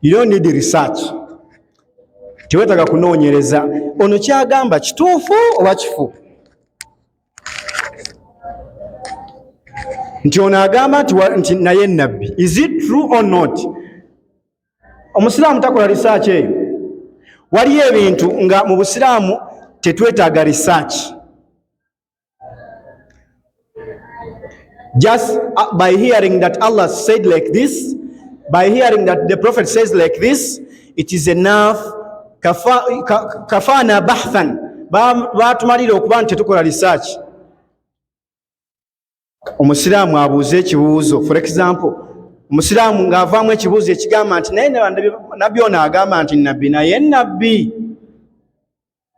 You don't need research. Tiwetaga kunoonyereza ono kyagamba kituufu oba kifu. Nti ono agamba nti naye nabbi. Is it true or not? Omusiraamu takola research eyo. Waliyo ebintu nga mu Busiraamu tetwetaaga research. Just by hearing that Allah said like this, by hearing that the Prophet says like this, it is enough. Kafana bahthan. Batumalira okuba nti tetukola research. Omusiraamu abuuze ekibuuzo. For example, omusiraamu ng'avaamu ekibuuzo ekigamba nti naye nabbi ono agamba nti nabbi naye nabbi.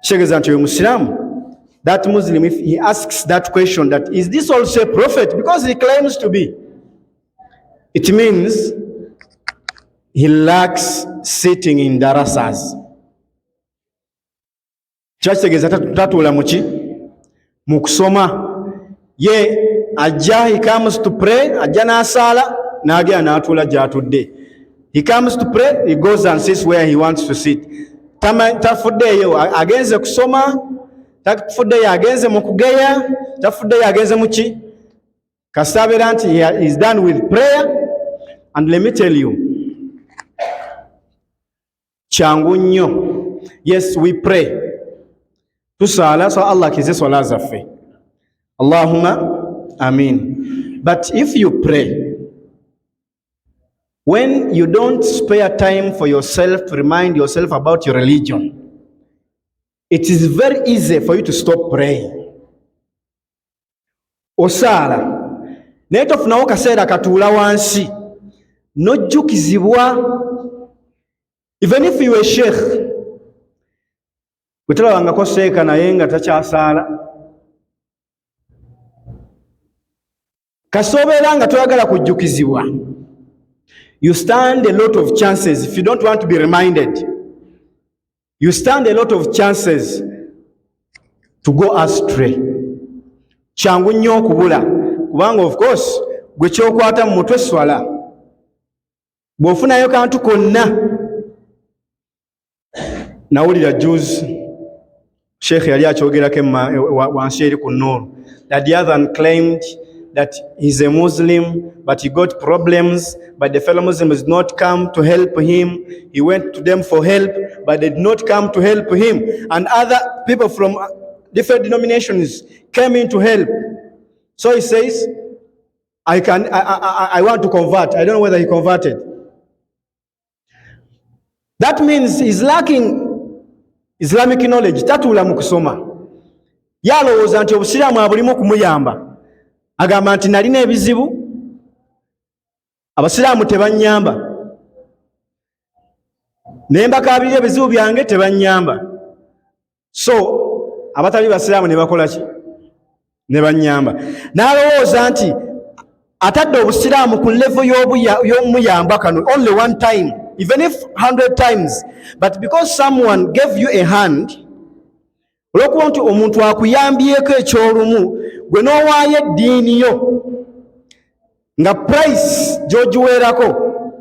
Kitegeeza nti oyo musiraamu. That Muslim, if he asks that question, that is this also a prophet? Because he claims to be. It means he lacks sitting in darasas. Kitegeeza tatuula muki? Mu kusoma. Ye ajja, he comes to pray, ajja n'asaala, n'agenda n'atuula gy'atudde. He comes to pray, he goes and sits where he wants to sit. Tafuddeeyo, agenze kusoma, tafuddeeyo agenze mu kugeya, tafuddeeyo agenze mu ki? Kasita abeera nti he is done with prayer. And let me tell you, kyangu nnyo. Yes, we pray. Tusaala, so Allah akize swala zaffe. Allahumma Amin. But if you pray, when you don't spare time for yourself to remind yourself about your religion, it is very easy for you to stop praying. Osala, naye tofunawo kaseera katuula wansi nojjukizibwa. Even if you were Sheikh, bwetalabangako Sheikh naye nga takyasaala. Kasobeera nga toyagala kujjukizibwa, you stand a lot of chances, if you don't want to be reminded, you stand a lot of chances to go astray. Kyangu nnyo okubula, kubanga of course gwe kyokwata mu mutwe swala. Bw'ofunayo kantu konna. Nawulira juzi Sheikh yali akyogerako wansi eri ku Nur, that the other one claimed that he's a Muslim, but he got problems, but the fellow Muslims did not come to help him. He went to them for help, but they did not come to help him. And other people from different denominations came in to help. So he says, I want to convert. I don't know whether he converted. That means he's lacking Islamic knowledge. Tatula mu kusoma. Yalowooza nti obusiraamu abulimu kumuyamba. Agamba nti nalina ebizibu, abasiraamu tebanyamba. Ne mbakaabirira ebizibu byange tebanyamba. So abatali basiraamu ne bakola ki? Ne banyamba. N'alowooza nti atadde obusiraamu ku level y'omuyamba kano only one time, even if 100 times. But because someone gave you a hand, olwokuba nti omuntu akuyambyeko ekyolumu, gwe n'owaayo eddiini yo nga price gy'ogiweerako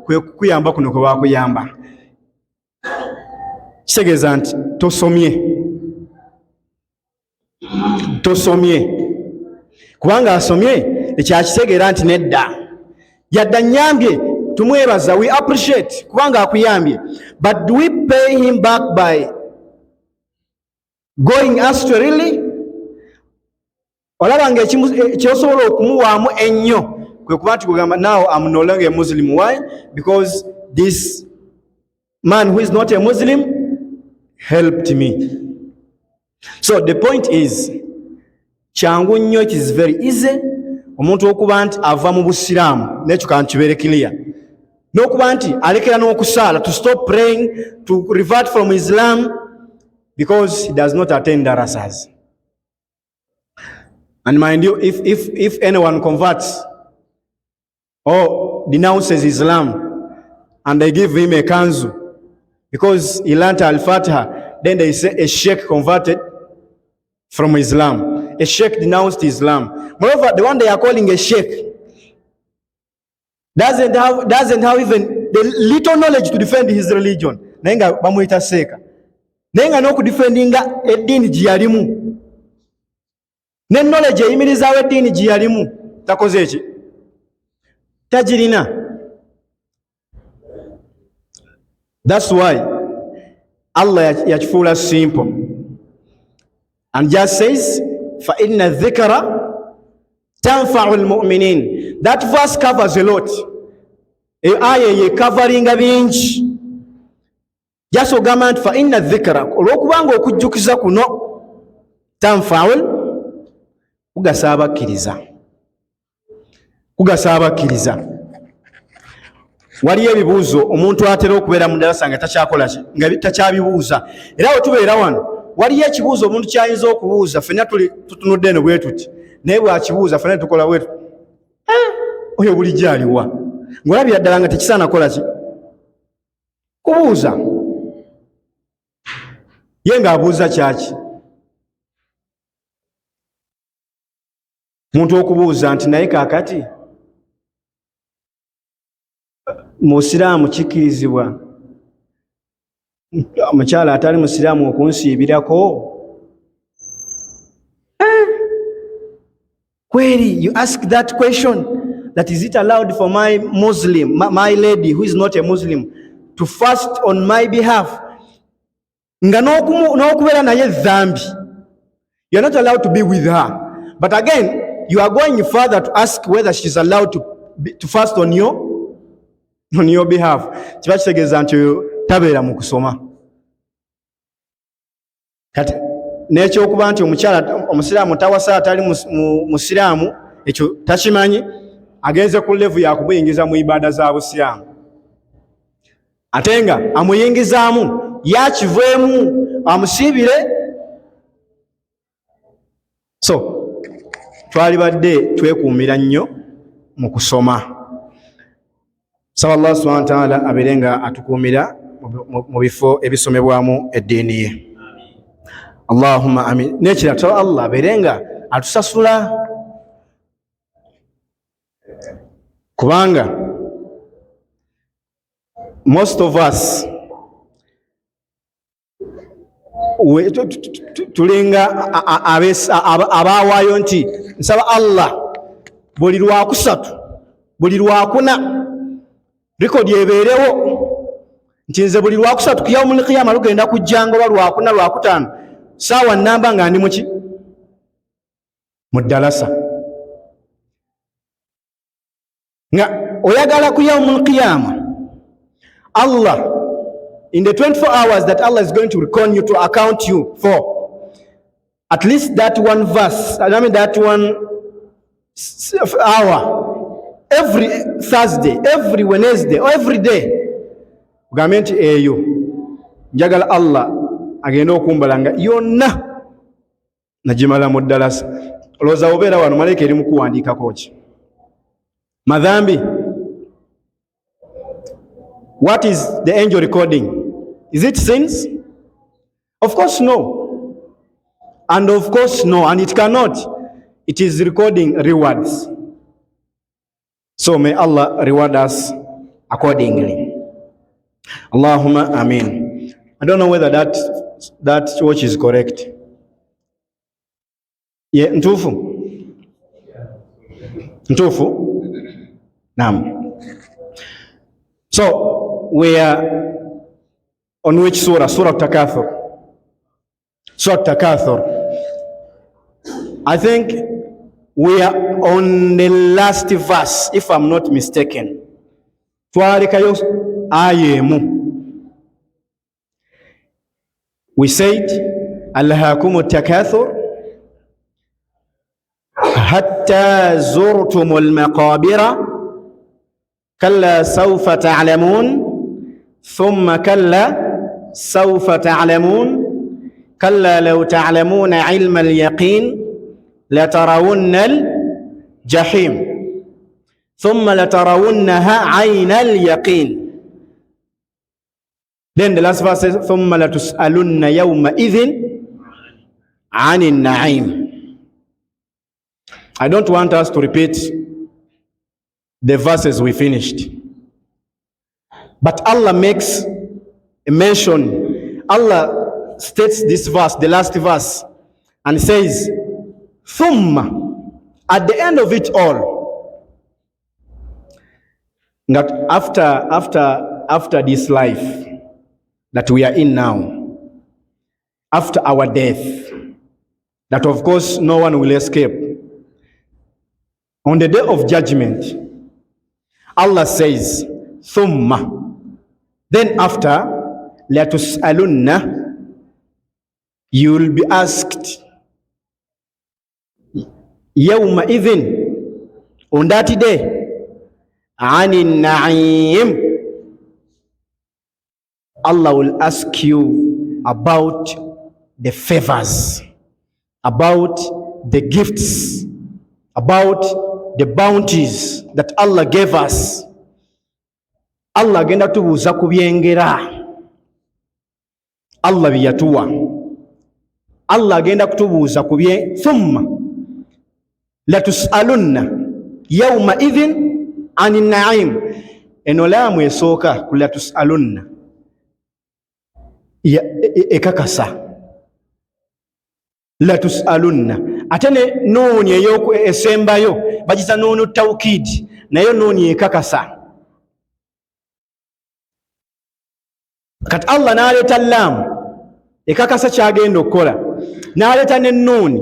kwe kukuyamba kuno kwe baakuyamba. Kitegeeza nti tosomye. Kubanga asomye ekyakitegeera nti nedda. Yadda nnyambye, tumwebaza, we appreciate kubanga akuyambye. But do we pay him back by going astray really? Olabanga ekyosobola okumuwaamu ennyo kwe kuba nti kugamba, now I'm no longer a Muslim. Why? Because this man who is not a Muslim helped me. So the point is, kyangu nnyo, it is very easy omuntu okuba nti ava mu busiraamu, n'ekyo kankibeere clear, n'okuba nti alekera n'okusaala, to stop praying, to revert from Islam, because he does not attend darasas. And mind you, if anyone converts or denounces Islam and they give him a kanzu because he learned Al-Fatiha, then they say a Sheikh converted from Islam. A Sheikh denounced Islam. Moreover, the one they are calling a Sheikh doesn't have even the little knowledge to defend his religion. Naye nga bamuyita Sheikh. Naye nga n'okudifendinga eddiini gye yalimu. Ne knowledge eyimirizaawo eddiini gye yalimu. Takoze eki? Tagirina. That's why Allah yakifuula simple. And just says, فَإِنَّ الذِّكْرَ تَنْفَعُ الْمُؤْمِنِينَ. That verse covers a lot. Aya ye covering bingi. Just ogamba nti فَإِنَّ الذِّكْرَ olw'okubanga okujjukiza kuno tanfa'ul kugasa abakkiriza. Kugasa abakkiriza. Waliyo ebibuuzo omuntu atera okubeera mu ddalasa nga takyakola ki, nga takyabibuuza. Era we tubeera wano waliyo ekibuuzo omuntu kyayinza okubuuza, ffenna tutunudde eno bwe tuti, naye bw'akibuuza ffenna tukola bwe tuti, oyo bulijjo aliwa? Ng'olabira ddala nga tekisaana kola ki? Kubuuza. Ye ng'abuuza kyaki? Muntu okubuuza nti naye kaakati Musiraamu kikkirizibwa omukyala atali musiraamu okunsiibirako? Kweri, you ask that question, that is it allowed for my Muslim, my lady who is not a Muslim, to fast on my behalf? Nga n'okubeera naye dhambi. You are not allowed to be with her. But again, you are going further to ask whether she is allowed to fast on your behalf. Kiba kitegeeza nti tabeera mu kusoma. Kati n'ekyokuba nti omusiraamu tawasa atali musiraamu, ekyo takimanyi, agenze ku level ya kumuyingiza mu ibaada za busiraamu. Ate nga amuyingizaamu yakiveemu amusiibire. So twalibadde twekuumira nnyo mu kusoma. Saba Allah subhanahu wa ta'ala abeere nga atukuumira mu bifo ebisomebwamu eddiini ye. Allahumma amin. N'ekirala Allah abeere nga atusasula, kubanga most of us tulinga abawaayo nti nsaba Allah buli lwakusatu buli lwakuna rekodi ebeerewo nti nze buli lwakusatu kiyawumul qiyama lugenda kujjanga oba lwakuna lwakutaano saawa nnamba nga ndi muki mu ddalasa. Nga oyagala ku yawumul qiyama, Allah, in the 24 hours that Allah is going to reckon you, to account you for, at least that one verse, I mean that one hour, every Thursday, every Wednesday, or every day, ugambe nti eyo njagala Allah agenda okumbala nga yonna nagimala mu ddalasa. Olowooza obeera wano malaika eri mu kuwandiikako ki? Madhambi. What is the angel recording? Is it sins? Of course no. And of course no, and it cannot. It is recording rewards. So may Allah reward us accordingly. Allahumma amin. I don't know whether that watch is correct. Yeah, ntufu? Ntufu? Naam. So we are on which surah? Surah Takathur. Surah Takathur. I think we are on the last verse, if I'm not mistaken. Twarikayo ayemu. We said, Alhaakumu takathur hatta zurtumul maqabira kalla sawfa ta'lamun thumma kalla sawfa ta'lamun kalla law ta'lamuna ilma al-yaqin latarawunna al-jahim thumma latarawunnaha 'ayna al-yaqin. Then the last verse says, ثُمَّ لَتُسْأَلُنَّ يَوْمَئِذٍ عَنِ النَّعِيمِ. I don't want us to repeat the verses we finished. But Allah makes a mention. Allah states this verse, the last verse, and says, Thumma, at the end of it all, that after this life that we are in now, after our death, that of course no one will escape, on the day of judgment, Allah says, Thumma, then after, latus'alunna, you will be asked, yawma idhin, on that day, anin na'im, Allah will ask you about the favors, about the gifts, about the bounties that Allah gave us. Allah agenda tubuuza ku byengera Allah biyatuwa. Allah agenda kutubuuza ku bye thumma latus'alunna yawma idhin anin na'im. Eno laamu esooka ku latus'alunna ekakasa latus'alunna, ate ne nuuni ey'oku esembayo bagita nuunu tawkid, nayo nuuni ekakasa. Kati Allah n'aleeta laamu ekakasa kyagenda okukola, n'aleeta ne nuuni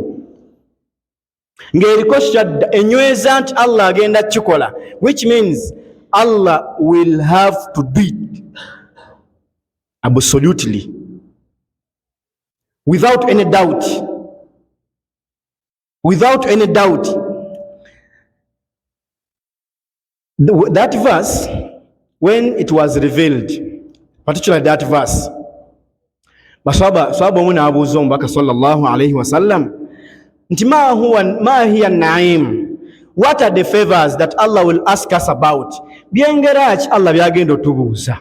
ng'eriko shadda enyweza nti Allah agenda kikola, which means Allah will have to do it absolutely, without any doubt. Without any doubt. That verse, when it was revealed, particularly that verse, Sahaba muna abuuza omubaka sallallahu alayhi wa sallam nti ma hiya naim, what are the favors that Allah will ask us about? Byengera ki Allah byagenda otubuuza?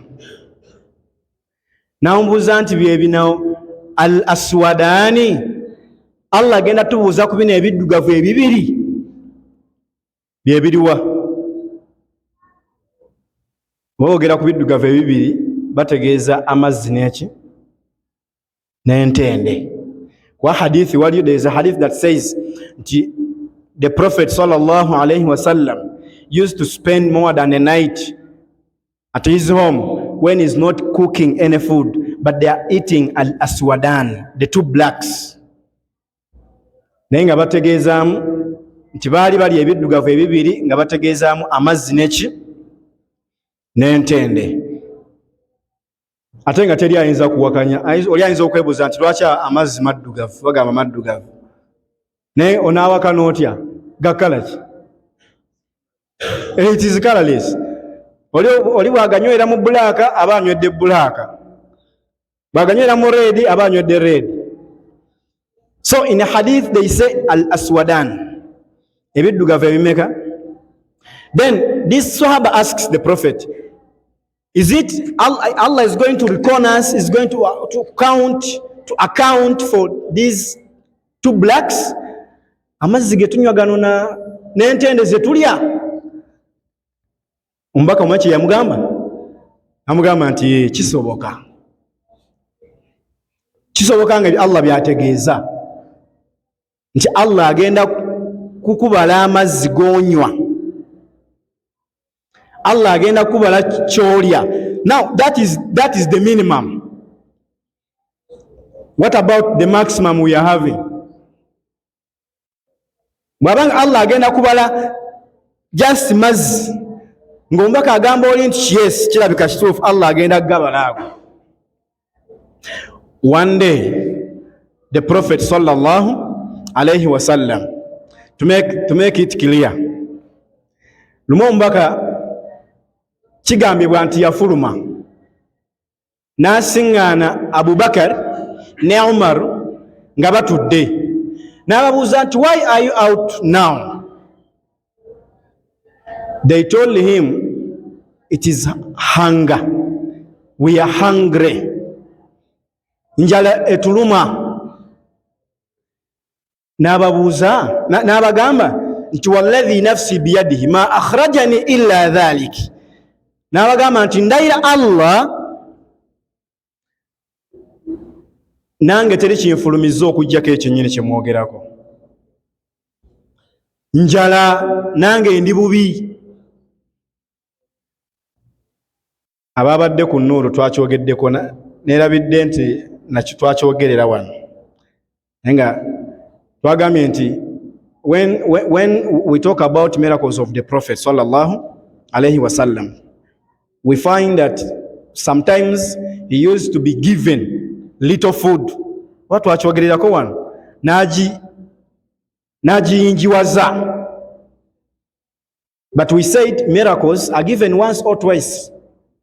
Namubuuza nti byebinawo al aswadani, Allah agenda tubuuza ku bino ebiddugavu ebibiri byebiriwa? Boogera ku biddugavu ebibiri bategeeza amazzi n'eki n'entende. Kwa hadithi waliyo, there is a hadith that says the Prophet sallallahu alayhi wa sallam used to spend more than a night at his home when he's not cooking any food, but they are eating al-aswadan, the two blacks. Naye nga bategeezaamu nti baali bali ebiddugavu ebibiri nga bategeezaamu amazzi n'eki n'entende. Ate nga teri ayinza kuwakanya, oli ayinza okwebuuza nti lwaki amazzi maddugavu, bagamba maddugavu, naye onaawaka n'otya gakala ki? It is colorless. Oli bwaganywera mu bulaaka aba anywedde bulaaka, bwaganywera mu red aba anywedde red. So in a hadith they say al-aswadan, ebiddugavu ebimeka. Then this Sahaba asks the Prophet, is it Allah is going to reckon us, is going to account for these two blacks? Amazzi ge tunywa gano n'entende ze tulya? Omubaka omwaki yamugamba? Amugamba nti kisoboka. Kisoboka nga Allah byategeeza nti Allah agenda kukubala amazzi gonywa, Allah agenda kukubala kyolya. Now that is the minimum. What about the maximum we are having? Bwabanga Allah agenda kubala just mazzi ng'omubaka agamba oli nti yes, kirabika kituufu, Allah agenda kugabala ago. One day the Prophet sallallahu alayhi wa sallam, to make it clear, lumu omubaka kigambibwa nti yafuluma n'asiŋŋaana Abubakar ne Umar nga batudde, n'ababuuza nti why are you out now? They told him it is hunger, we are hungry, njala etuluma. N'abagamba nti walladhi nafsi biyadihi ma akhrajani illa dhalik, n'abagamba nti ndayira Allah nange teri kinfulumiza okujjako ekyennyini kye mwogerako, njala nange ndi bubi. Ababadde ku Nuuru twakyogeddeko neerabidde nti nakyo twakyogerera wano nga twagambye nti when we talk about miracles of the Prophet sallallahu alaihi wasallam, we find that sometimes he used to be given little food. What twakyogererako wano n'agiyinjiwaza. But we said miracles are given once or twice.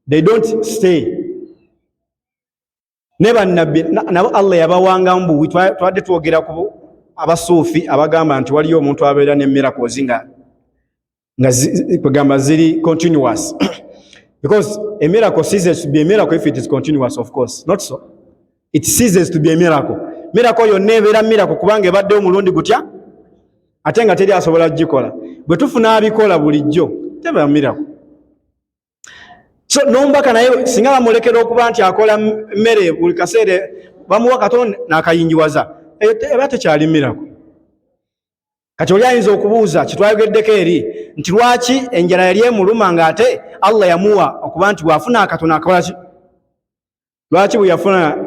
They don't stay. Neba nabo Allah yabawanga mbu twadde twogera ku abasuufi abagamba nti waliyo omuntu abeera ne miracles nga kwegamba ziri continuous. Because a miracle ceases to be a miracle if it is continuous, of course. Not so. It ceases to be a miracle. Miracle yonna ebeera miracle kubanga ebaddewo omulundi gutya ate nga teri asobola kugikola. Bwe tufuna abikola bulijjo teba miracle. So nombaka naye singa bamulekera okuba nti akola mmere buli kaseera bamuwa katono n'akayinjiwaza, eba tekyali miracle. Kati oli ayinza okubuuza kitwayogeddeko eri nti lwaki enjala yali emuluma nga ate Allah yamuwa okuba nti bw'afuna akatono akola ki? Lwaki bwe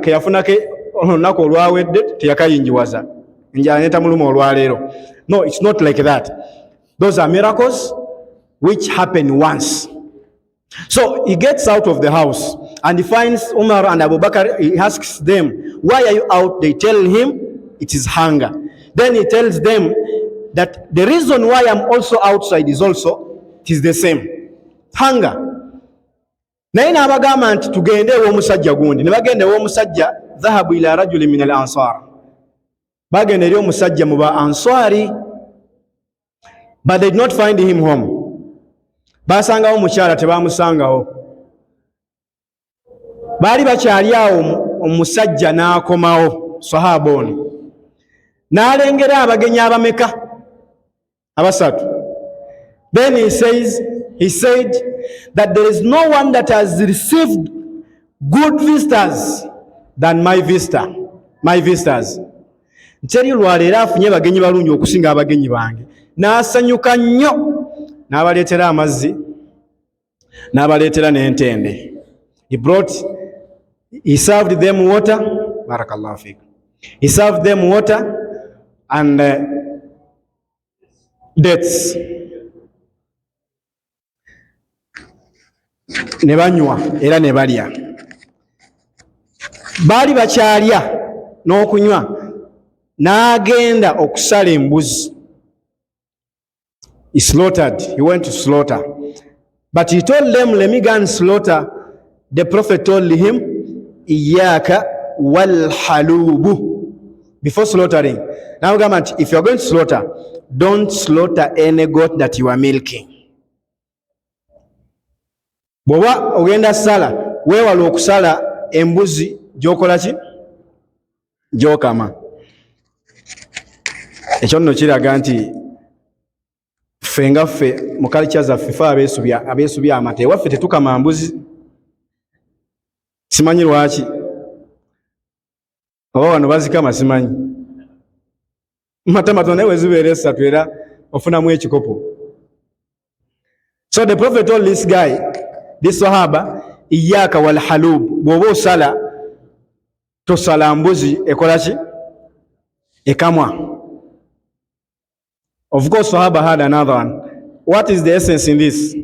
yafunake olunaku olwawedde teyakayinjiwaza, enjala netamuluma olwaleero? No, it's not like that. Those are miracles which happen once. So he gets out of the house and he finds Umar and Abu Bakr. He asks them, why are you out? They tell him it is hunger. Then he tells them that the reason why I'm also outside is also, it is the same, hunger. Naye n'abagamba nti tugende ew'omusajja gundi. Ne bagenda ew'omusajja, dhahabu ila rajulin min al-ansar. Bagenda eri omusajja mu ba ansari, but they did not find him home. Basangawo mukyala tebamusangawo. Baali bakyali awo omusajja n'akomawo, sahaba ono n'alengera abagenyi abameka? Abasatu. Then he said that there is no one that has received good visitors than my visitors. Nteri lwaleero afunye bagenyi balungi okusinga abagenyi bange. N'asanyuka nnyo, n'abaleetera amazzi, n'abaleetera n'entende. He served them water. Barakallahu fiik. He served them water and dates. Ne banywa era ne balya. Baali bakyalya n'okunywa, n'agenda okusala embuzi. He went to slaughter. But he told them, let me go and slaughter. The Prophet told him, Iyaka wal halubu. Before slaughtering. Now, government, if you are going to slaughter, don't slaughter any goat that you are milking. Bw'oba ogenda sala, weewala okusala embuzi gy'okola ki? Gy'okama. Ekyo nno kiraga nti ffe nga ffe mu culture zaffe ffe abeesubi amata ewaffe tetukama mbuzi. Simanyi lwaki oba wano bazikama, simanyi. Mata matono naye wezibeera esatu era ofunamu ekikopo. So the Prophet told this guy, this Sahaba, Iyaka wal halub. Bw'oba osala tosala mbuzi ekola ki? Ekamwa. Of course, Sahaba had another one. What is the essence in this?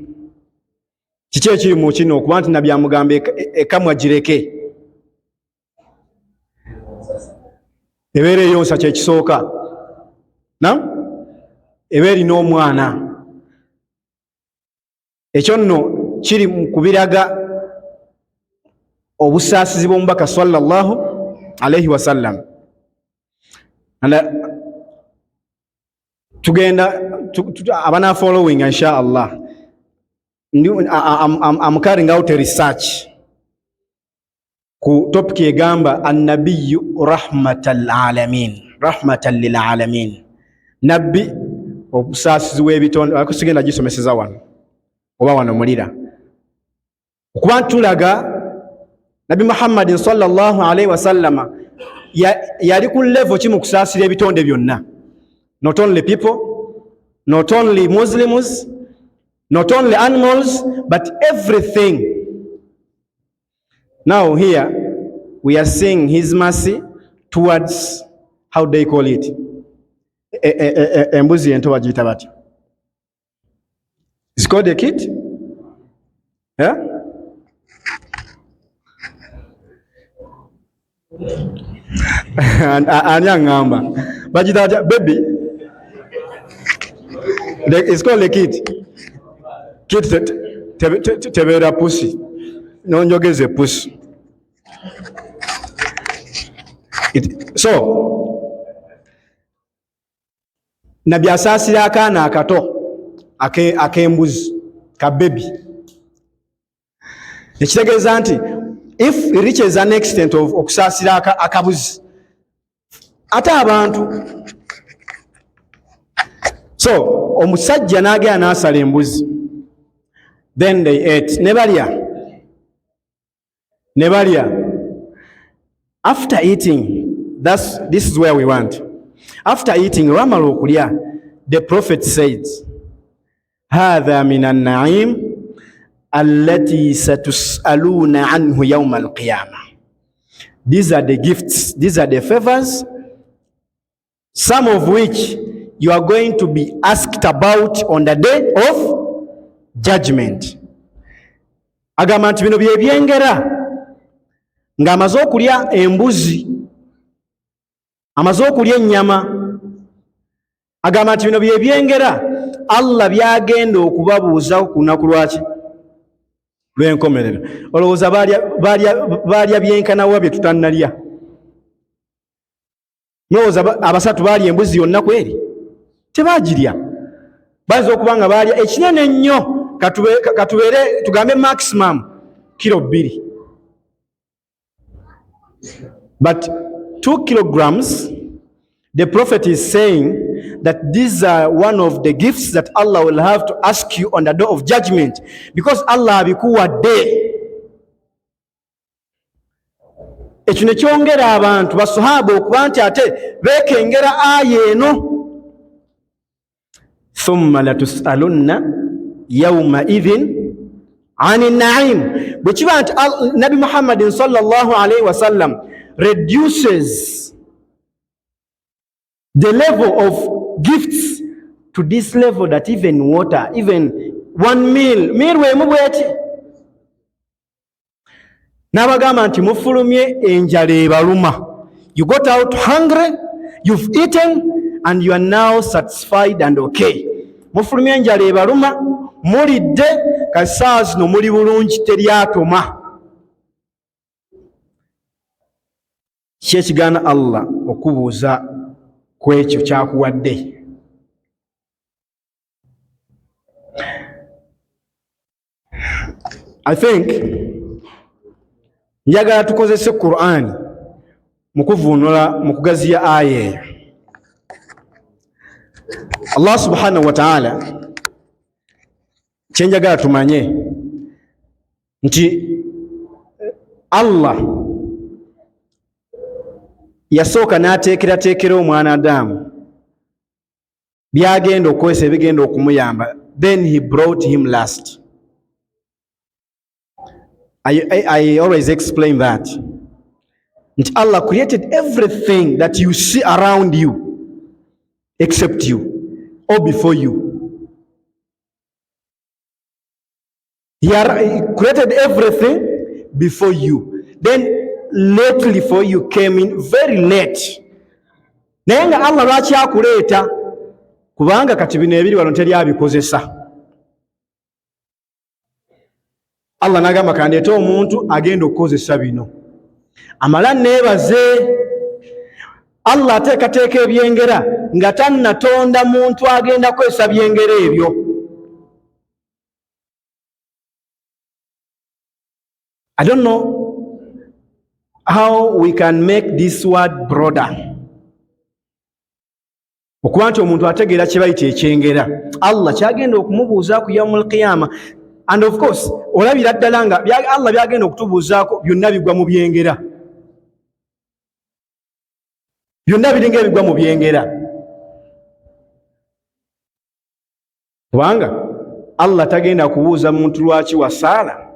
Kiki ekiri mu kino okuba nti nabbi amugamba ekamwa gireke? Ebeera eyonsa kyekisooka. Eba erina omwana. Ekyo nno kiri mu kubiraga obusaasizi bw'omubaka sallallahu alaihi wasallam. Tugenda abana following insha Allah. I'm carrying out a research ku topic egamba an-nabiyyu rahmatal lil alamin. Nabbi obusaasizi w'ebitonde. Akusigenda gisomeseza wano oba wano mulira. okuba tulaga Nabi Muhammadin sallallahu alaihi wasallama yali ku level ki mu kusaasira ebitonde byonna, not only people, not only Muslims, not only animals, but everything. Now here we are seeing his mercy towards, how they call it, embuzi ento bagiyita bati, it's called a kid, yeah? Ani aŋŋamba bagiyita batya, baby, it's called a kid. Kid tebeera pussy, nonjogeze pussy. So Nabi asaasira akaana akato ak'embuzi ka baby, ekitegeeza nti if it reaches an extent of okusaasira akabuzi ate abantu. So omusajja n'agenda n'asala embuzi, then they ate, ne balya. After eating, this is where we want. After eating, Ramalo okulya, the Prophet said, هذا من النعيم التي ستسألون عنه يوم القيامة. These are the gifts, these are the favors, some of which you are going to be asked about on the day of judgment. Agamba nti bino bye byengera ng'amaze okulya embuzi, amaze okulya ennyama. Agamba nti bino bye byengera Allah byagenda okubabuuza ku lunaku lwaki, lw'enkomerero. Olowooza baalya byenkanawa bye tutannalya? Mulowooza abasatu baalya embuzi yonna kweri? Tebaagirya. Bayinza okuba nga baalya ekinene ennyo, katubeere tugambe maximum kilo 2. But 2 kilograms, the Prophet is saying that these are one of the gifts that Allah will have to ask you on the day of judgment, because Allah abikuwadde. Ekyo ne kyongera abantu basahaba okuba nti ate beekengera aya eno, thumma latus'alunna yawma idhin ani na'im. Bwe kiba nti Nabi Muhammadin sallallahu alaihi wasallam reduces the level of gifts to this level that even water, even one meal wemu bweti. N'abagamba nti mufulumye enjala ebaluma. You got out hungry, you've eaten, and you are now satisfied and okay. Mufulumye enjala ebaluma, mulidde, kasaawa zino muli bulungi, teryatoma. Kyekigana Allah okubuuza ku ekyo kyakuwadde. I think njagala tukozese Qur'an mu kuvuunula mu kugaziya aya eyo. Allah subhanahu wa ta'ala kyenjagala tumanye nti Allah yasooka n'ateekerateekera omwana Adamu byagenda okukozesa ebigenda okumuyamba, then he brought him last. I always explain that. And Allah created everything that you see around you except you or before you. He created everything before you. Then lately for you came in very late. Naye nga Allah lwaki akuleeta? Kubanga kati bino ebiri wano teri abikozesa. Allah n'agamba kandeeta omuntu agenda okukozesa bino. Amala neebaze. Allah ateekateeka ebyengera nga tannatonda muntu agenda kwesa byengera ebyo. I don't know how we can make this word broader. Okuba nti omuntu ategeera kye bayita ekyengera, Allah kyagenda okumubuuza ku yaumul qiyama. And of course olabira ddala nga Allah byagenda okutubuuzaako byonna bigwa mu byengera, byonna biringa ebigwa mu byengera, kubanga Allah tagenda kubuuza muntu lwaki wasaala,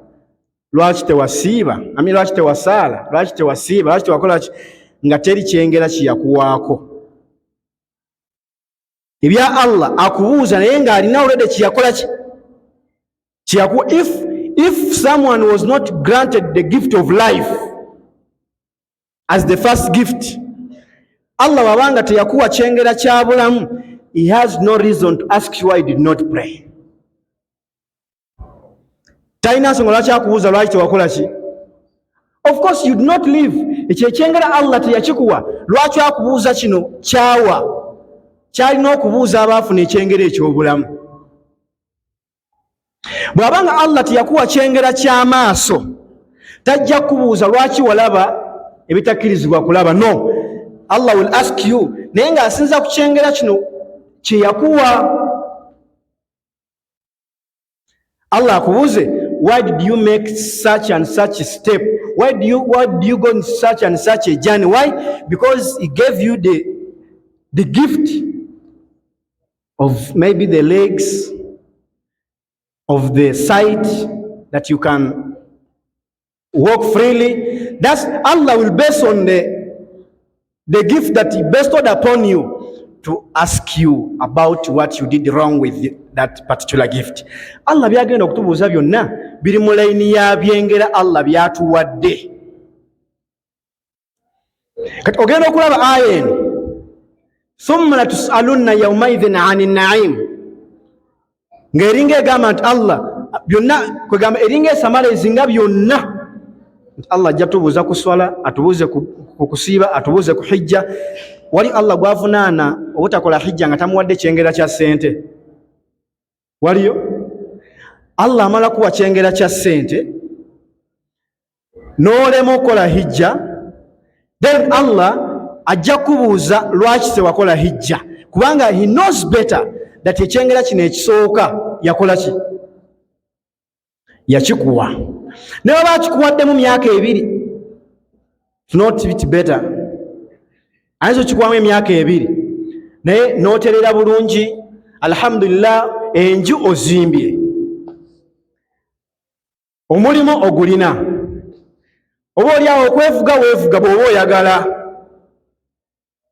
lwaki tewasiiba, lwaki tewasaala, lwaki tewasiiba, lwaki tewakola ki, nga teri kyengera kiyakuwaako. Ebya Allah akubuuza naye ng'alina olwedde kiyakola ki, kiyakuwa. If someone was not granted the gift of life as the first gift, Allah wabanga teyakuwa kyengera kya bulamu, he has no reason to ask you why he did not pray. Talina nsonga lwaki akubuuza lwaki tewakola ki. Of course you do not live. Ekyo ekyengera Allah teyakikuwa, lwaki akubuuza kino kyawa, kyalina okubuuza abaafuna ekyengera eky'obulamu. Bw'abanga Allah teyakuwa kyengera ky'amaaso, tajja kubuuza lwaki walaba ebitakkirizibwa kulaba. No, Allah will ask you, naye ng'asinza ku kyengera kino kye yakuwa. Allah akubuuze, why did you make such and such a step? Why do you go in such and such a journey? Why? Because he gave you the gift of maybe the legs, of the sight, that you can walk freely. That's Allah will base on the gift that he bestowed upon you to ask you about what you did wrong with that particular gift. Allah byagenda okutubuuza byonna biri mu layini ya byengera Allah byatuwadde. Kati ogenda okulaba aya eno, thumma latus'alunna yawmaidhin 'anil na'im, ng'eringa egamba nti Allah byonna kwegamba eringa esamala ezinga byonna Allah ajja tubuuza ku swala, atubuuze ku kusiiba, atubuuze ku hijja. Wali Allah gwavunaana obutakola hijja nga tamuwadde kyengera kya ssente? Waliyo? Allah amala kuwa kyengera kya ssente n'olema okukola hijja, then Allah ajja kubuuza lwaki tewakola hijja, kubanga he knows better that ekyengera kino ekisooka yakola ki, yakikuwa. Ne baba akikuwadde mu myaka ebiri, not bit better, ayinza okikuwamu emyaka ebiri naye n'oterera bulungi, alhamdulillah, enju ozimbye, omulimu ogulina, oba oliawo okwevuga weevuga bw'oba oyagala.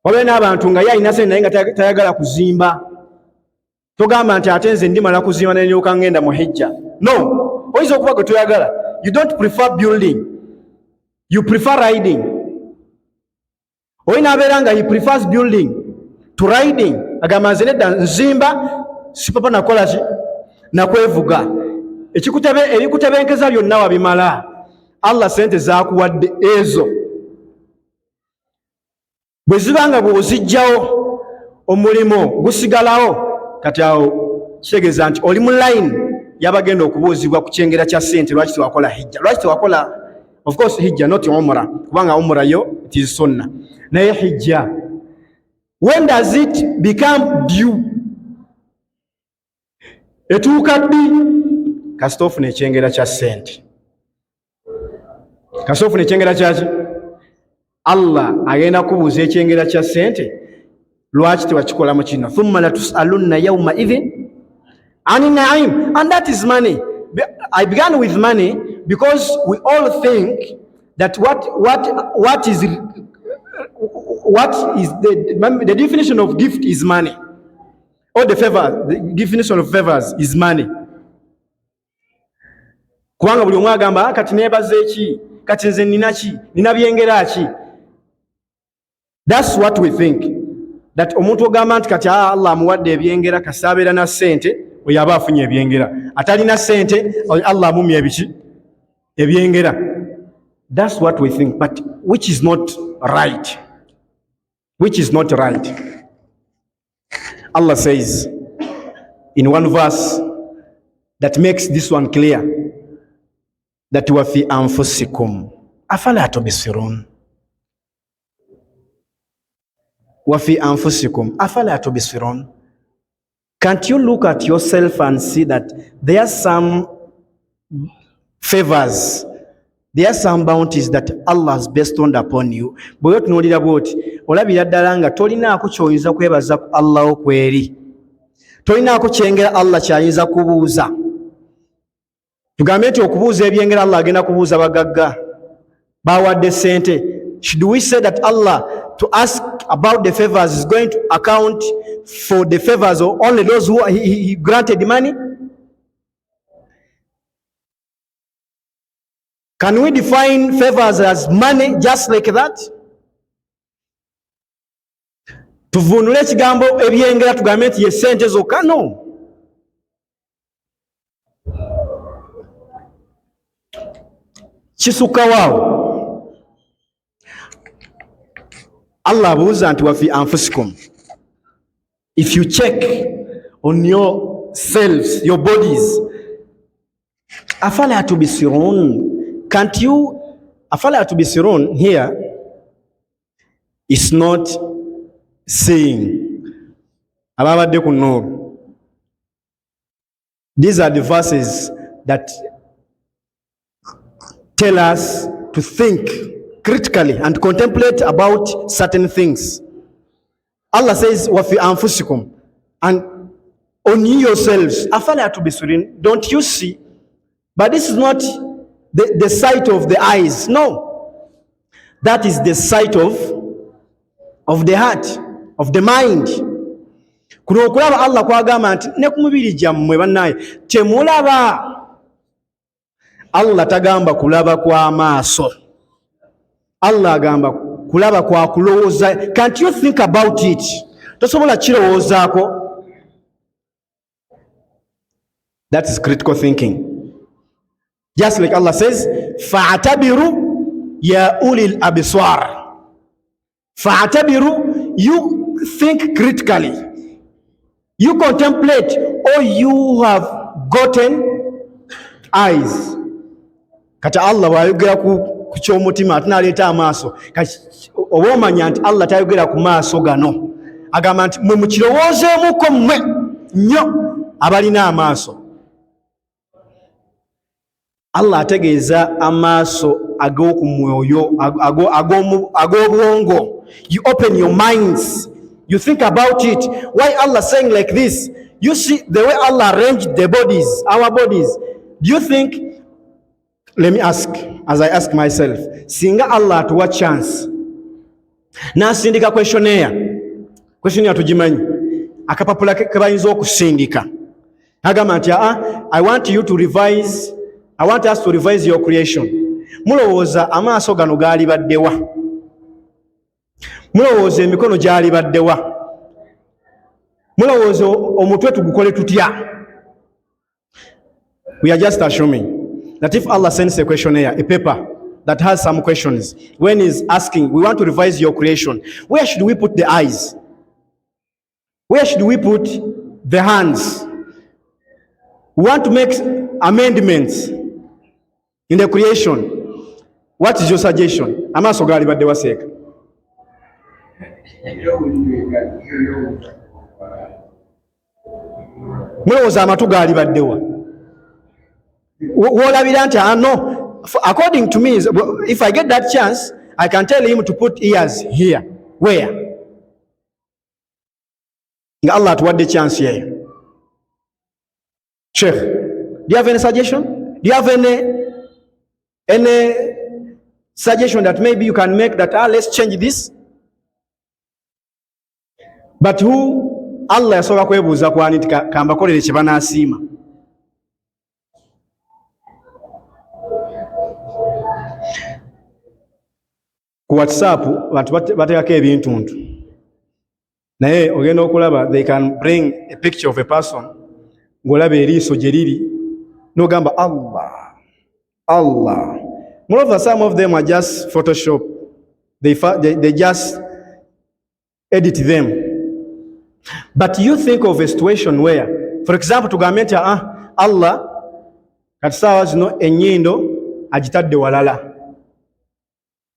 Wabeera n'abantu nga ye alina sente naye nga tayagala kuzimba. Togamba nti ate nze ndimala kuzimba naye ndyoka ngenda mu hijja. No, oyinza okuba gwe toyagala. You don't prefer building, you prefer riding. Oyina abeera nga he prefers building to riding, agamba nze nedda nzimba sipapa nakola ki, nakwevuga. Ebikutebenkeza byonna wabimala. Allah sente zakuwadde ezo bwe zibanga bw'ozijjawo omulimu gusigalawo, kati awo kitegeeza nti oli mu line yabagenda okubuuzibwa ku kyengera kya ssente, lwaki tewakola hijja, lwaki tewakola, of course hijja not umra, kubanga umra yo it is sunnah, naye hijja, when does it become due? Etuuka ddi? Kasita ofuna ekyengera kya ssente, kasita ofuna ekyengera kyaki, Allah agenda kubuuza ekyengera kya ssente, lwaki tewakikolamu kino. Thumma latus'alunna yawma idhin 'anil na'im, and that is money. I began with money because we all think that what is the definition of gift is money, or the definition of favors is money. Kubanga buli omu agamba kati neebaza eki, kati nze nina byengera ki. That's what we think, that omuntu ogamba nti kati Allah amuwadde ebyengera kasita abeera na ssente, oyo aba afunye ebyengera. Atalina ssente, Allah amumya ebyengera. That's what we think, but which is not right. Which is not right. Allah says in one verse that makes this one clear, that wa fi anfusikum afala tubsirun, wa fi anfusikum afala tubsirun. Can't you look at yourself and see that there are some favors. There are some bounties that Allah has bestowed upon you. Bwe tunuulira bw'oti olabira ddala nga tolinaako ky'oyinza kwebaza ku Allah okweri. Tolinaako kyengera Allah ky'ayinza kubuuza. Tugambe nti okubuuza ebyengera Allah agenda kubuuza bagagga bawadde ssente. Should we say that Allah to ask about the favors is going to account for the favors of only those who he granted money? Can we define favors as money just like that? Tuvunule ekigambo ebyengera tugambe nti ye ssente zokka? No. Kisukka waawo Allah abuuza nti wafi anfusikum. If you check on yourselves, your bodies, afala tubsirun, can't you? Afala tubsirun here is not saying ababadde ku Nuur. These are the verses that tell us to think critically and contemplate about certain things. Allah says, "Wafi anfusikum," and on you yourselves. Afala tubsirin, don't you see? But this is not the sight of the eyes. No, that is the sight of the heart, of the mind. Kuno okulaba Allah kwagamba nti ne ku mubiri gyammwe bannaye temulaba. Allah tagamba kulaba kwa maaso. Allah agamba kulaba kwa kulowooza. Can't you think about it? Tosobola kirowoozaako. That is critical thinking. Just like Allah says, fa'atabiru ya ulil absar. Fa'atabiru, you think critically. You contemplate, or you have gotten eyes. Kata Allah wayogera ku kyomutima atunaleeta amaaso. Oba omanya nti Allah tayogera ku maaso gano. Agamba nti mwe mukirowoozeemuko mmwe nnyo abalina amaaso. Allah ategeeza amaaso ag'oku mwoyo ag'obwongo. You open your minds. You think about it. Why Allah saying like this? You see the way Allah arranged the bodies, our bodies. Do you think, let me ask, as I ask myself, singa Allah atuwa chance nasindika questionnaire tugimanyi akapapula ke bayinza okusindika agamba nti I want you to revise, I want us to revise your creation. Mulowooza amaaso gano gaali baddewa? Mulowooza emikono gyali baddewa? Mulowooza omutwe tugukole tutya? We are just assuming that if Allah sends a questionnaire, a paper that has some questions, when he's asking, we want to revise your creation, where should we put the eyes? Where should we put the hands? We want to make amendments in the creation. What is your suggestion? Amaaso gaali baddewa seeka? Mulowooza amatu gaali baddewa? Wolabira nti no, according to me, if I get that chance, I can tell him to put ears here. Where? Allah atuwadde chance here. Sheikh, do you have any suggestion? Do you have any suggestion that maybe you can make that let's change this? But who Allah yasobola kwebuuza kwani nti kambakolere kye banaasiima? Ku WhatsApp abantu bateekako ebintuntu naye ogenda okulaba they can bring a picture of a person ng'olaba eriiso gye liri n'ogamba Allah. Moreover, some of them are just Photoshop. They just edit them. But you think of a situation where, for example, tugambe nti Allah kati saawa zino ennyindo agitadde walala.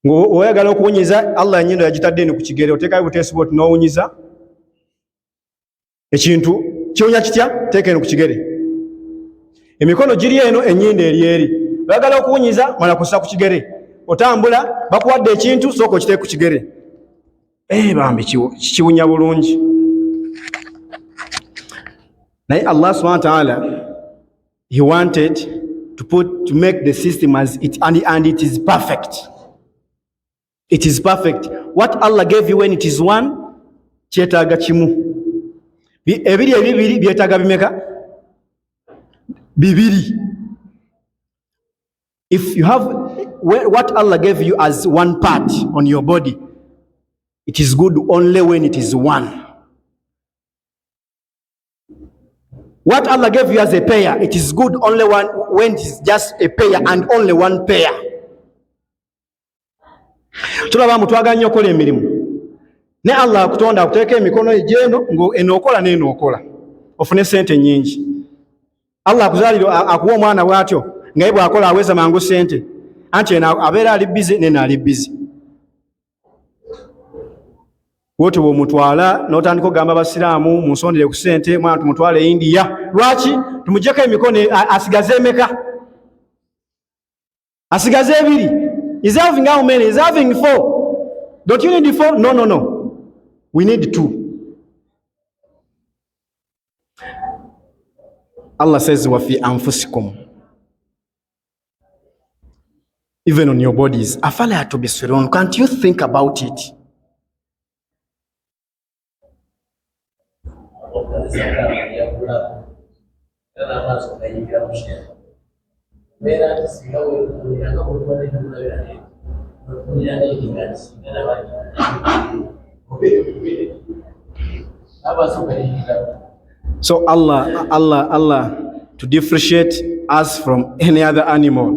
Oyagala okuwunyiza Allah ennyindo yagitadde eno ku kigere, oteekayo buteesiba oti n'owunyiza ekintu kiwunya kitya? Teeka eno ku kigere. emikono giri eno, enyindo eri eri. Bagala okuwunyiza mala kussa ku kigere, otambula bakuwadde ekintu sooka okiteeka ku kigere. Bambi kiwunya bulungi. Naye Allah subhanahu wa ta'ala, he wanted to make the system as it, and it is perfect. It is perfect. What Allah gave you when it is one, kyetaaga kimu. Ebiri ebibiri byetaaga bimeka? Bibiri. If you have what Allah gave you as one part on your body, it is good only when it is one. What Allah gave you as a pair, it is good only when it is just a pair and only one pair. Tulaba mutwaga nnyo okola emirimu. Ne Allah akutonda akuteeka emikono egyeno ng'enookola n'enookola. Ofune sente nnyingi. Allah akuzaalira akuwa omwana bw'atyo ngaye bw'akola aweza mangu sente. Anti eno abeera ali busy neno ali busy. Wote bw'omutwala n'otandika okugamba abasiraamu munsondere ku sente, mwana tumutwale India. Lwaki? Tumugyeko emikono asigaze emeka? Asigaze ebiri. Is having how many? Is having 4. Don't you need 4? No. We need 2. Allah says, wa fi anfusikum. Even on your bodies. Afala tubsirun. Can't you think about it? So Allah to differentiate us from any other animal.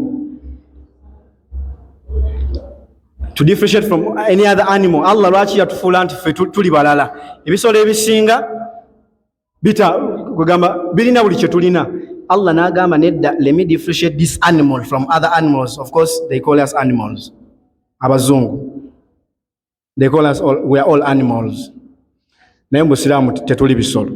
To differentiate from any other animal. Allah lwaki yatufuula nti ffe tuli balala. Ebisolo ebisinga kugamba birina buli kye tulina. Allah n'agamba nedda, let me differentiate this animal from other animals. Of course, they call us animals. Abazungu. They call us all, we are all animals. Naye mu Busiraamu tetuli bisolo.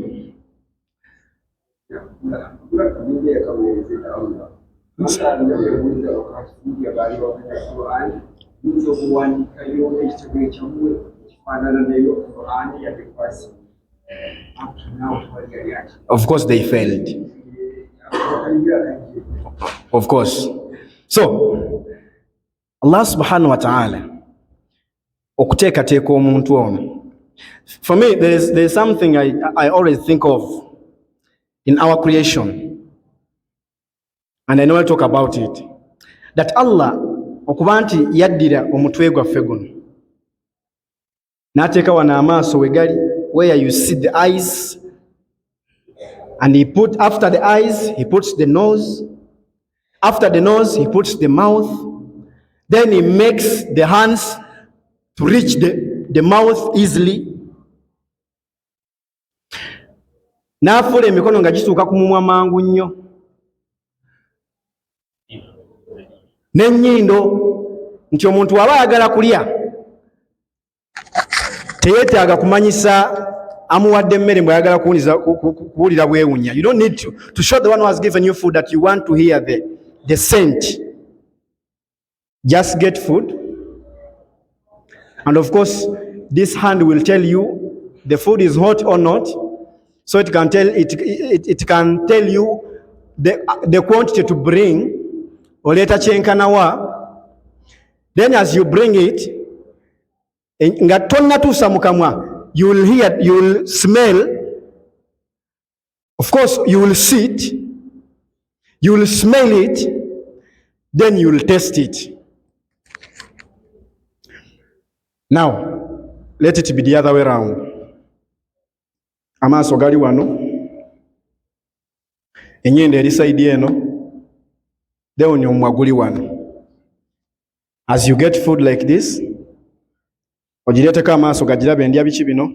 Of course they failed. Of course. So Allah subhanahu wa ta'ala okuteekateeka omuntu ono. For me, there is something I always think of in our creation, and I never talk about it, that Allah okuba nti yaddira omutwe gwaffe guno n'ateeka wano amaaso we gali, where you see the eyes, and he put after the eyes he puts the nose, after the nose he puts the mouth, then he makes the hands to reach the mouth easily, n'afuula emikono nga gituuka ku mumwa mangu nnyo, n'ennyindo, nti omuntu waba ayagala kulya teyeetaaga kumanyisa amuwadde emmere mbwe ayagala kuwulira bwewunya. You don't need to show the one who has given you food that you want to hear the scent. Just get food, and of course this hand will tell you the food is hot or not, so it can tell you the quantity to bring, oleta kyenkanawa. Then as you bring it, nga tonnatuusa mu kamwa, you will hear, you will smell, of course you will see it, you will smell it, then you will taste it. Now let it be the other way around. Amaaso gali wano, ennyindo eri side eno, then omumwa guli wano. As you get food like this, ogireeteko amaaso gagirabe endya biki bino,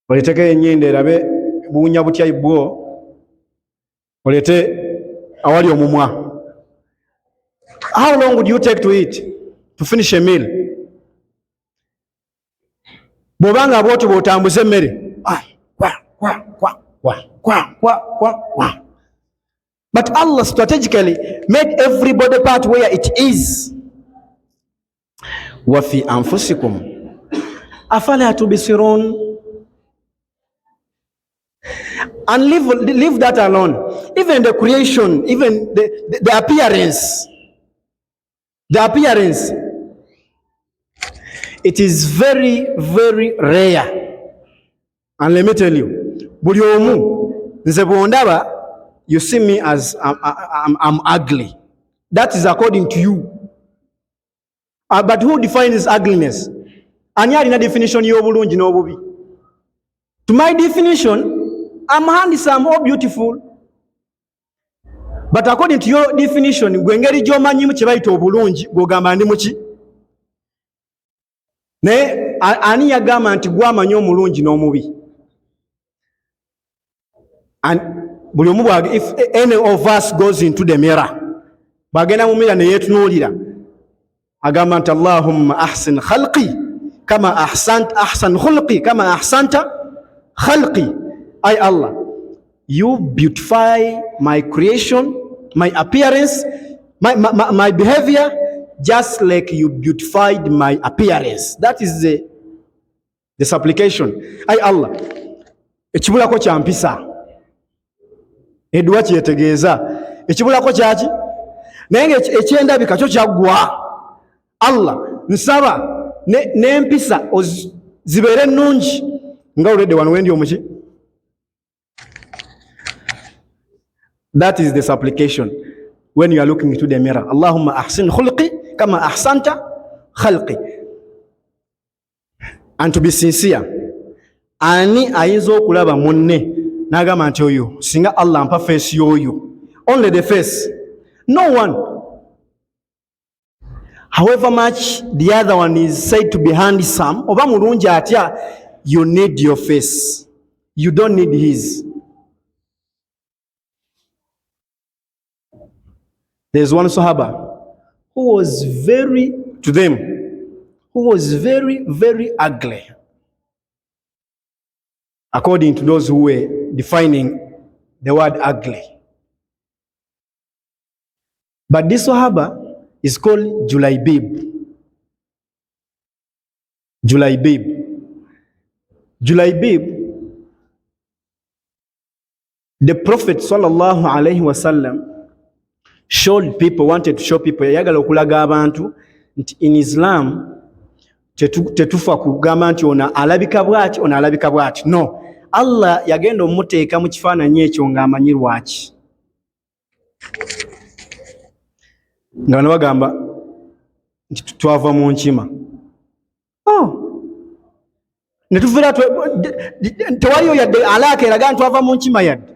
oleeteko ennyindo erabe buwunya butya bwo, oleete awali omumwa. How long would you take to eat, to finish a meal? Bw'obanga bw'otyo bw'otambuza emmere, But Allah strategically made every body part where it is. وَفِي أَنفُسِكُمْ أَفَلَا تُبْصِرُونَ. And leave that alone. Even the creation, even the appearance. The appearance. It is very, very rare. And let me tell you, buli omu nze bw'ondaba, you see me as I'm ugly. That is according to you. But who defines ugliness? Ani alina definition y'obulungi n'obubi? To my definition, I'm handsome or beautiful. But according to your definition, gwe ngeri gy'omanyimu kye bayita obulungi, gw'ogamba ndi muki? Naye ani yagamba nti gw'amanyi omulungi n'omubi? And buli omu bwage, if any of us goes into the mirror, bw'agenda mu mirror ne yeetunuulira, agamba nti Allahumma ahsin khalqi kama ahsan khulqi kama ahsanta khalqi. Ay Allah, you beautify my creation, my appearance, my behavior, just like you beautified my appearance. That is the supplication. Ay Allah, ekibulako kya mpisa. Edduwa kyetegeeza. Ekibulako kyaki? Naye ekyendabika kyo kyaggwa. Allah, nsaba n'empisa zibeere nnungi nga olwedde wano wendi omuki. That is the supplication when you are looking into the mirror. Allahumma ahsin khulqi kama ahsanta khalqi. And to be sincere, ani ayinza okulaba munne n'agamba nti oyo singa Allah ampa face y'oyo, only the face, no one. However much the other one is said to be handsome, oba mulungi atya, you need your face. You don't need his. There's one Sahaba who was very ugly, according to those who were defining the word ugly. But this Sahaba is called Julaybib. The Prophet sallallahu alaihi wasallam wanted to show people, yagala okulaga abantu nti in Islam tetufa kugamba nti ona alabika bwati. No, Allah yagenda omuteeka mu kifaananyi ekyo ng'amanyi lwaki. Nga bano bagamba nti twava mu nkima. Ne tuviira tewaliyo yadde alaaka eraga nti twava mu nkima yadde.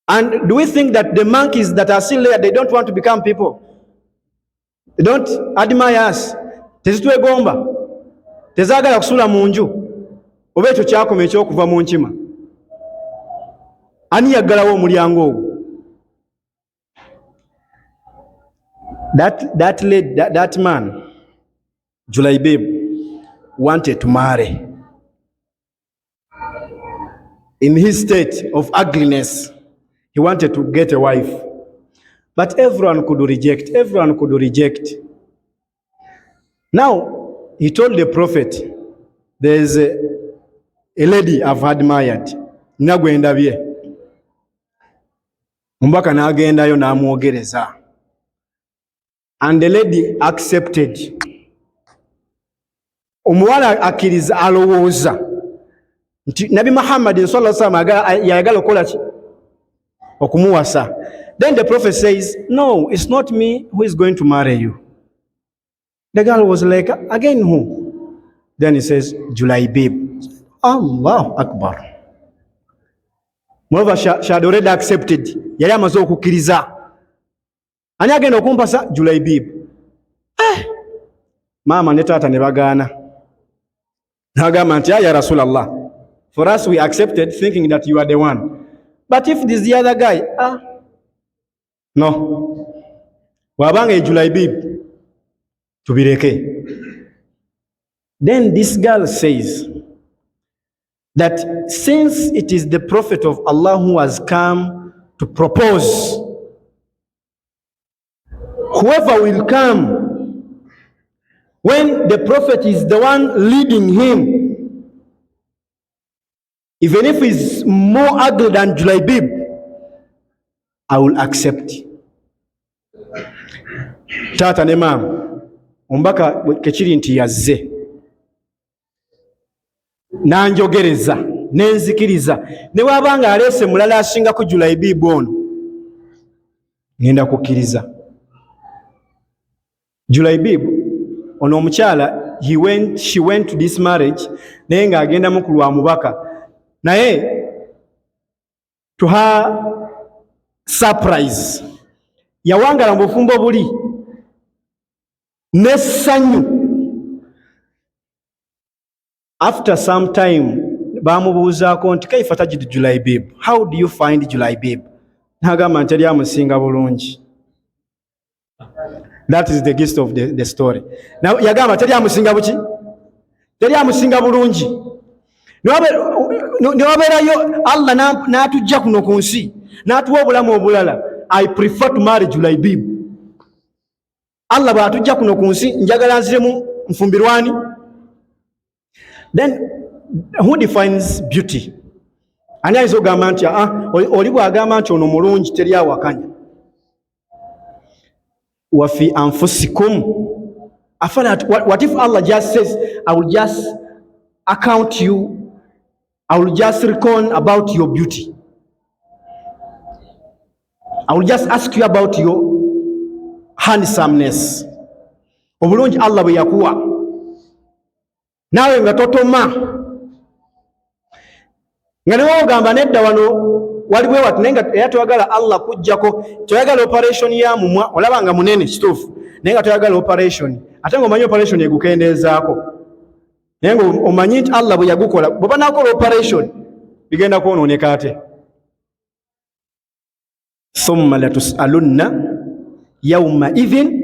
And do we think that the monkeys that are still there, they don't want to become people? They don't admire us? Tezitwegomba, tezaagala kusula mu nju, oba ekyo kyakoma ekyokuva mu nkima. Ani yaggalawo omulyango ogwo? That man, Julaybib, wanted to marry. In his state of ugliness, he wanted to get a wife. But everyone could reject. Now, he told the Prophet, there's a lady I've admired. Nagwenda bye. Mbaka nagendayo namwogereza. And the lady accepted. Omuwala akkiriza alowooza nti Nabi Muhammad sallallahu alaihi wasallam yayagala okukola ki? Okumuwasa. Then the Prophet says, no, it's not me who is going to marry you. The girl was like, again who? Then he says, Julaybib. Allahu Akbar. Moreover, she had already accepted. Yali amaze okukkiriza. Ani agenda okumpasa? Julaybib. Mama ne taata ne bagaana. Nagamba nti ya Rasulallah, for us we accepted thinking that you are the one. But if this is the other guy, no. Wabanga Julaybib, tubireke. Then this girl says that since it is the Prophet of Allah who has come to propose. Whoever will come when the Prophet is the one leading him, even if he's more ugly than Julaibib, I will accept. Tata ne mama ombaka kekiri nti yazze nanjogereza nenzikiriza ne wabanga alese mulala asinga ku Julaibib ono ngenda kukkiriza. Julaibib ono omukyala she went to this marriage naye ng'agenda mu kulwa mubaka, naye to her surprise yawangala mu bufumbo buli n'essanyu. After some time bamubuuzaako nti kaifa tajidu Julaibib, how do you find Julaibib? N'agamba nti yali amusinga bulungi. That is the gist of the story. Now yagamba teri amusinga buki? Teri amusinga bulungi. Niwabeerayo Allah n'atujja kuno ku nsi n'atuwa obulamu obulala. I prefer to marry Julaibib. Allah bw'atujja kuno ku nsi njagala nziremu nfumbirwani. Then who defines beauty? Ani ayinza okugamba nti oli bw'agamba nti ono mulungi teri awakanya. Wafi anfusikum. What if Allah just says, I will just account you, I will just reckon about your beauty, I will just ask you about your handsomeness. Obulungi Allah bwe yakuwa nawe nga totoma nga ne wogamba nedda wano waliwo watu naye nga toyagala Allah kujjako, toyagala operation ya mumwa olaba nga munene kituufu naye nga toyagala operation, ate ng'omanyi operation egukendeezaako naye ng'omanyi nti Allah bwe yagukola bwe banaakola operation bigenda kwonooneka ate. Thumma latus'alunna yawma idhin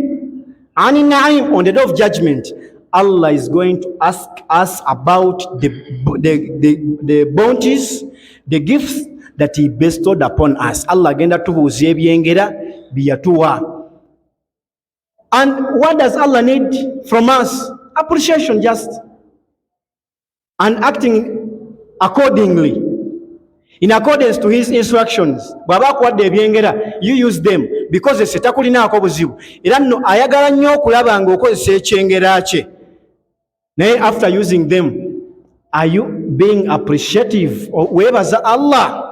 ani na'im. On the day of judgment, Allah is going to ask us about the bounties, the gifts that He bestowed upon us. Allah agenda tubuuza ebyengera byatuwa. And what does Allah need from us? Appreciation, just, and acting accordingly, in accordance to His instructions. Bw'aba akuwadde ebyengera, you use them, because ese takulinaako buzibu era nno ayagala nnyo okulaba ng'okozesa ekyengera kye. Naye after using them, are you being appreciative? Weebaza Allah.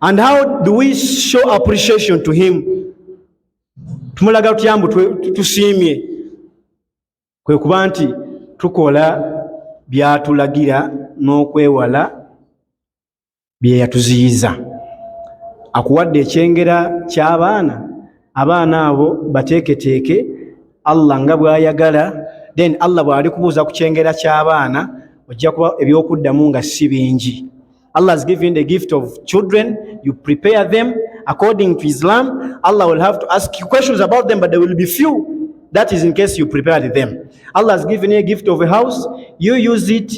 And how do we show appreciation to Him? Tumulaga tutya mbu tusiimye? Kwe kuba nti tukola byatulagira n'okwewala bye yatuziyiza. Akuwadde ekyengera ky'abaana, abaana abo bateeketeeke Allah nga bw'ayagala. Then Allah bw'ali kubuuza ku kyengera ky'abaana ojja kuba ebyokuddamu nga si bingi. Allah has given the gift of children. You prepare them according to Islam. Allah will have to ask you questions about them, but there will be few. That is in case you prepared them. Allah has given you a gift of a house. You use it,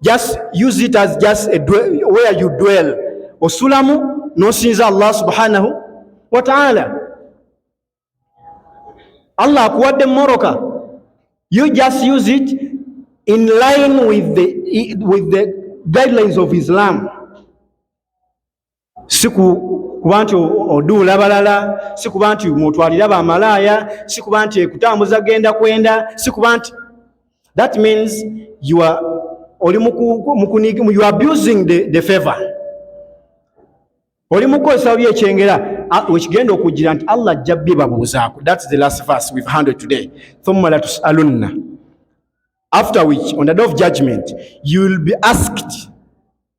just use it as just where you dwell. Osulamu no sinza Allah subhanahu wa ta'ala. Allah akuwadde moroka. You just use it in line with the guidelines of Islam. Sikuba nti oduula balala, sikuba nti mutwalira bamalaya, sikuba nti ekutambuza genda kwenda, sikuba nti. That means you are abusing the favor. Oli mukozesa byekyengera wekigenda okugira nti Allah ajja bibabuuzaako. That's the last verse we've handled today. Thumma latus'alunna. After which, on the day of judgment, you will be asked,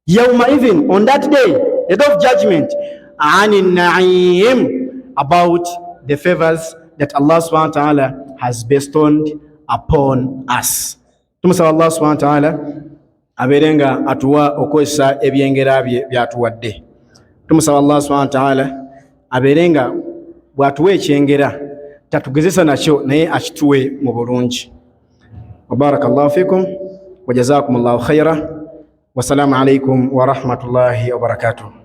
yawma idhin, on that day, the day of judgment, anin na'im, about the favors that Allah subhanahu wa ta'ala has bestowed upon us. Tumusaba Allah subhanahu wa ta'ala aberenga atuwa okozesa ebyengera bye byatuwadde. Tumusaba Allah subhanahu wa ta'ala aberenga bw'atuwa ekyengera tatugezesa nakyo naye akituwe mu bulungi. وبارك الله فيكم وجزاكم الله خيرا والسلام عليكم ورحمة الله وبركاته.